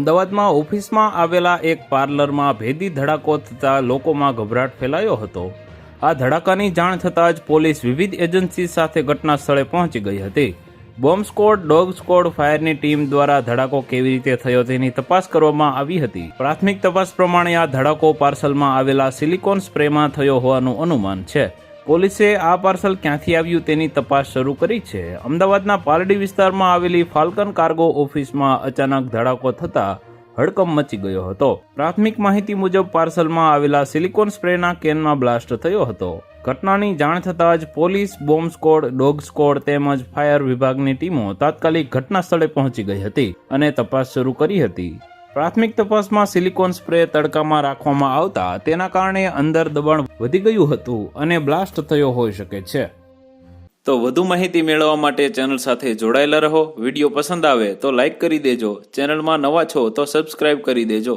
અમદાવાદમાં ઓફિસમાં આવેલા એક પાર્લરમાં ભેદી ધડાકો થતાં લોકોમાં ગભરાટ ફેલાયો હતો। આ ધડાકાની જાણ થતાં જ પોલીસ વિવિધ એજન્સી સાથે ઘટના સ્થળે પહોંચી ગઈ હતી। બોમ્બ સ્ક્વોડ, ડોગ સ્ક્વોડ, ફાયરની ટીમ દ્વારા ધડાકો કેવી રીતે થયો તેની તપાસ કરવામાં આવી હતી। પ્રાથમિક તપાસ પ્રમાણે આ ધડાકો પાર્સલમાં આવેલા સિલિકોન સ્પ્રેમાં થયો હોવાનું અનુમાન છે। પોલીસે આ પાર્સલ ક્યાંથી આવ્યું તેની તપાસ શરૂ કરી છે। અમદાવાદના પાલડી વિસ્તારમાં આવેલી ફાલ્કન કાર્ગો ઓફિસમાં અચાનક ધડાકો થતાં હડકંપ મચી ગયો હતો। પ્રાથમિક માહિતી મુજબ પાર્સલમાં આવેલા સિલિકોન સ્પ્રેના કેનમાં બ્લાસ્ટ થયો હતો। ઘટનાની જાણ થતાં જ police, bomb squad, dog squad તેમજ ફાયર વિભાગની ટીમો તાત્કાલિક ઘટના સ્થળે પહોંચી ગઈ હતી અને તપાસ શરૂ કરી હતી। પ્રાથમિક તપાસમાં સિલિકોન સ્પ્રે તડકામાં રાખવામાં આવતા તેના કારણે અંદર દબાણ વધી ગયું હતું અને બ્લાસ્ટ થયો હોઈ શકે છે। તો વધુ માહિતી મેળવવા માટે ચેનલ સાથે જોડાયેલા રહો। વિડીયો પસંદ આવે તો લાઇક કરી દેજો। ચેનલમાં નવા છો તો સબસ્ક્રાઇબ કરી દેજો।